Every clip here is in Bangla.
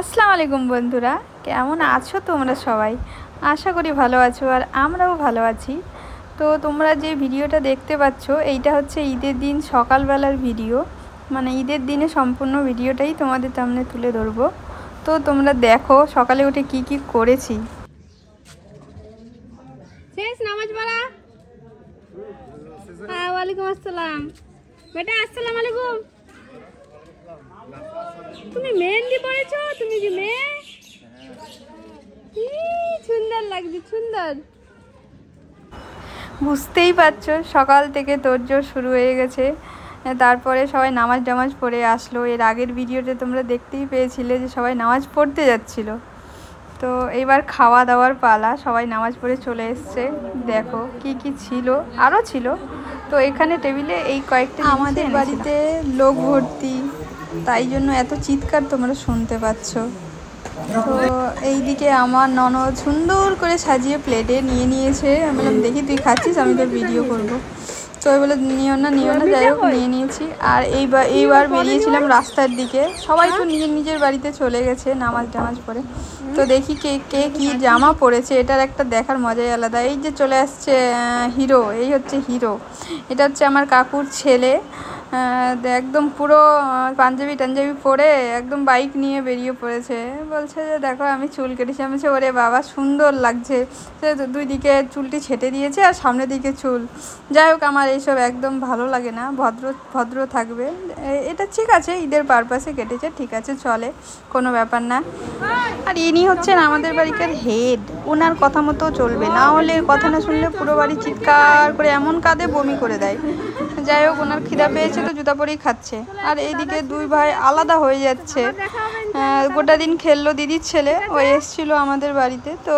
আসসালামু আলাইকুম বন্ধুরা, কেমন আছো তোমরা সবাই? আশা করি ভালো আছো আর আমরাও ভালো আছি। তো তোমরা যে ভিডিওটা দেখতে পাচ্ছ এইটা হচ্ছে ঈদের দিন সকালবেলার ভিডিও, মানে ঈদের দিনে সম্পূর্ণ ভিডিওটাই তোমাদের সামনে তুলে ধরবো। তো তোমরা দেখো সকালে উঠে কি কি করেছি। শেষ নামাজ পড়া। হ্যাঁ, ওয়ালাইকুম আসসালাম। বেটা আসসালামু আলাইকুম। তুমি মেহেন্দি পড়েছো? তুমি কি মেয়ে? সুন্দর লাগছে, সুন্দর। বুঝতেই পারছো সকাল থেকে তোড়জোড় শুরু হয়ে গেছে। তারপরে সবাই নামাজ টামাজ পড়ে আসলো। এর আগের ভিডিওতে তোমরা দেখতেই পেয়েছিলে যে সবাই নামাজ পড়তে যাচ্ছিল। তো এবার খাওয়া দাওয়ার পালা, সবাই নামাজ পড়ে চলে এসছে। দেখো কি কি ছিল, আরও ছিল। তো এখানে টেবিলে এই কয়েকটা আমাদের বাড়িতে লোক ভর্তি, তাই জন্য এত চিৎকার তোমরা শুনতে পাচ্ছ। তো এইদিকে আমার ননদ সুন্দর করে সাজিয়ে প্লেটে নিয়ে নিয়েছে। আমি বললাম দেখি তুই খাচ্ছিস, আমি তোর ভিডিও করব। তো ওই বলে নিও না, যাই হোক নিয়ে নিয়েছি। আর এইবার বেরিয়েছিলাম রাস্তার দিকে। সবাই তো নিজের বাড়িতে চলে গেছে নামাজ টামাজ পড়ে। তো দেখি কে কি জামা পরেছে, এটার একটা দেখার মজাই আলাদা। এই যে চলে আসছে হিরো, এই হচ্ছে হিরো। এটা হচ্ছে আমার কাকুর ছেলে। একদম পুরো পাঞ্জাবি টাঞ্জাবি পরে একদম বাইক নিয়ে বেরিয়ে পড়েছে। বলছে যে দেখো আমি চুল কেটেছি। আমি বলছি ওরে বাবা সুন্দর লাগছে। সে দুই দিকে চুলটি ছেটে দিয়েছে আর সামনের দিকে চুল। যাই হোক আমার এইসব একদম ভালো লাগে না, ভদ্র থাকবে। এটা ঠিক আছে, ঈদের পারপাসে কেটেছে, ঠিক আছে, চলে, কোনো ব্যাপার না। আর ইনি হচ্ছেন আমাদের বাড়িকার হেড। ওনার কথা মতো চলবে, না হলে কথা না শুনলে পুরো বাড়ি চিৎকার করে এমন কাঁদে বমি করে দেয়। যাই হোক ওনার খিদা পেয়েছে তো জুতা পরেই খাচ্ছে। আর এইদিকে দুই ভাই আলাদা হয়ে যাচ্ছে। গোটা দিন খেললো দিদির ছেলে, ও এসছিল আমাদের বাড়িতে। তো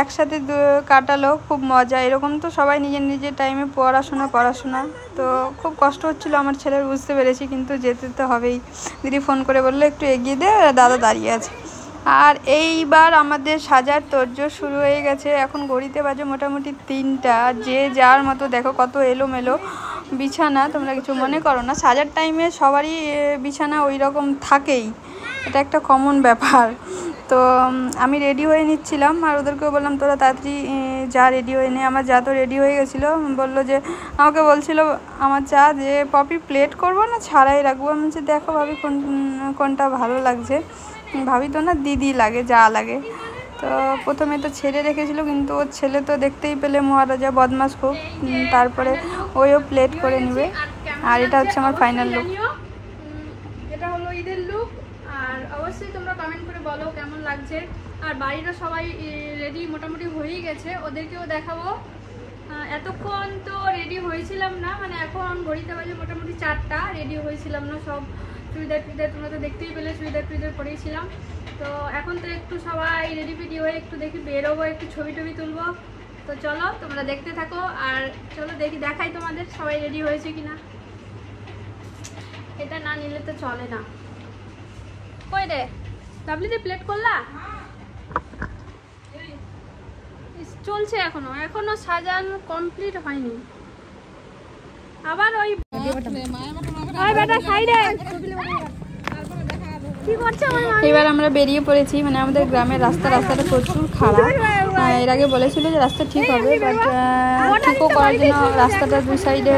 একসাথে কাটালো, খুব মজা। এরকম তো সবাই নিজের টাইমে পড়াশোনা। তো খুব কষ্ট হচ্ছিলো আমার ছেলের, বুঝতে পেরেছি, কিন্তু যেতে তো হবেই। দিদি ফোন করে বললো একটু এগিয়ে দে, দাদা দাঁড়িয়ে আছে। আর এইবার আমাদের সাজার তোড়জোড় শুরু হয়ে গেছে। এখন ঘড়িতে বাজে মোটামুটি 3টা। যে যার মতো দেখো কত এলোমেলো বিছানা। তোমরা কিছু মনে করো না, সাজার টাইমে সবারই বিছানা ওই রকম থাকেই, এটা একটা কমন ব্যাপার। তো আমি রেডি হয়ে নিচ্ছিলাম আর ওদেরকেও বললাম তোরা তাড়াতাড়ি যা রেডি হয়ে নে। আমার যা তো রেডি হয়ে গেছিলো, বললো যে আমাকে বলছিল আমার চা যে পপি প্লেট করবো না ছাড়াই রাখবো। আমি বলছি দেখো ভাবি কোনটা ভালো লাগছে। ভাবি তো না, দিদি লাগে, যা লাগে। তো প্রথমে তো ছেড়ে রেখেছিল, কিন্তু ওর ছেলে তো দেখতেই পেলে মহারাজা, বদমাস খুব। তারপরে ওইও প্লেট করে নেবে। আর এটা হচ্ছে আমার ফাইনাল লুক। এটা হলো ঈদের লুক। আর অবশ্যই তোমরা কমেন্ট করে বলো কেমন লাগছে। আর বাড়িরও সবাই রেডি মোটামুটি হয়েই গেছে, ওদেরকেও দেখাবো। এতক্ষণ তো রেডি হয়েছিলাম না, মানে এখন ঘড়িতে বাজে মোটামুটি 4টা, রেডি হয়েছিলাম না। সব চুড়িদার তোমরা তো দেখতেই পেলে, চুড়িদার পরেছিলাম। তো এখন তো একটু সবাই রেডি হয়ে একটু দেখি বেরোবো, একটু ছবি তুলবো। তো চলো তোমরা দেখতে থাকো। আর চলো দেখাই তোমাদের সবাই রেডি হয়েছে কিনা। এটা না নিলে তো চলে না। কই রে ডাবলিতে প্লেট করলা? চলছে এখনো সাজানো কমপ্লিট হয়নি। আবার ওই বেটা সাইডে কি করছে? এবার আমরা বেরিয়ে পড়েছি, মানে আমাদের গ্রামের রাস্তাটা প্রচুর খারাপ। এর আগে বলেছিল যে রাস্তা ঠিক হবে, বাট ঠিকও করার জন্য রাস্তাটা দুই সাইডে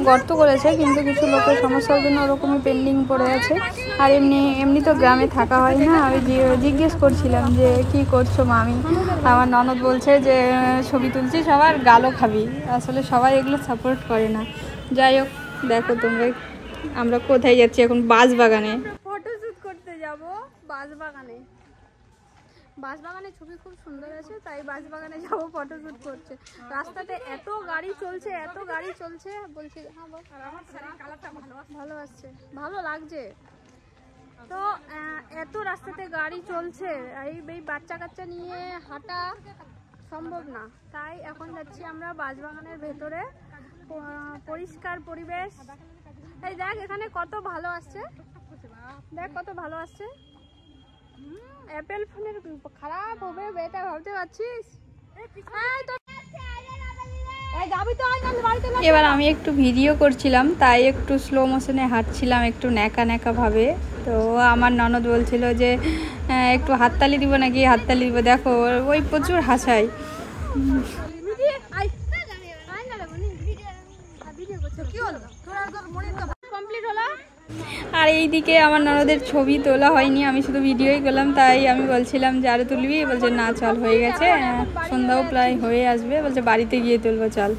গর্ত করেছে, কিন্তু কিছু লোকের সমস্যার জন্য ওরকমই পেন্ডিং পড়ে আছে। আর এমনি তো গ্রামে থাকা হয় না। আমি জিজ্ঞেস করছিলাম যে কি করছো মামি। আমার ননদ বলছে যে ছবি তুলছি সবার, গালও খাবি। আসলে সবাই এগুলো সাপোর্ট করে না। যাই হোক দেখো তোমরা, আমরা কোথায় যাচ্ছি এখন? বাঁশবাগানে ফটোশুট করতে যাব। বাঁশবাগানে ছবি খুব সুন্দর আছে, তাই বাঁশবাগানে যাবো ফটোশুট করতে। রাস্তাতে এত গাড়ি চলছে বলছি ভালো আসছে, ভালো লাগছে। তো এত রাস্তাতে গাড়ি চলছে, এই বাচ্চা কাচ্চা নিয়ে হাঁটা সম্ভব না। তাই এখন যাচ্ছি আমরা বাঁশবাগানের ভেতরে। পরিষ্কার পরিবেশ। এই দেখ এখানে কত ভালো আসছে, দেখ কত ভালো আসছে। অ্যাপেল ফোনের খারাপ হবে এটা ভাবতে পারছিস? এবার আমি একটু ভিডিও করছিলাম, তাই একটু স্লো মোশনে হাঁটছিলাম, একটু ন্যাকা ন্যাকা ভাবে। তো আমার ননদ বলছিল যে একটু হাততালি দিব নাকি, হাততালি দিব। দেখো ওই প্রচুর হাসাই। আর এইদিকে আমার ননদের ছবি তোলা হয়নি, আমি শুধু ভিডিওই করলাম। তাই আমি বলছিলাম যে আরও তুলবি, বলছে না চল হয়ে গেছে, সন্ধ্যাও প্রায় হয়ে আসবে, বলছে বাড়িতে গিয়ে তুলবো চল।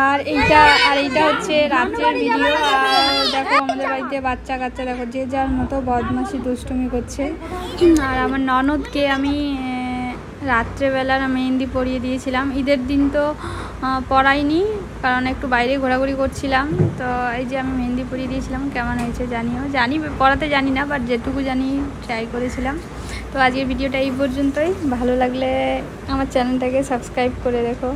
আর এইটা হচ্ছে রাত্রের ভিডিও। আর দেখো আমাদের বাড়িতে বাচ্চা কাচ্চা দেখো যে যার মতো বদমাশি দুষ্টুমি করছে। আর আমার ননদকে আমি রাত্রেবেলার মেহেন্দি পরিয়ে দিয়েছিলাম। ঈদের দিন তো পরাইনি, কারণ একটু বাইরে ঘোরাঘুরি করছিলাম। তো এই যে আমি মেহেন্দি পরিয়ে দিয়েছিলাম, কেমন হয়েছে জানি পড়াতে জানি না, বাট যেটুকু জানি ট্রাই করেছিলাম। তো আজকের ভিডিওটা এই পর্যন্তই। ভালো লাগলে আমার চ্যানেলটাকে সাবস্ক্রাইব করে দেখো।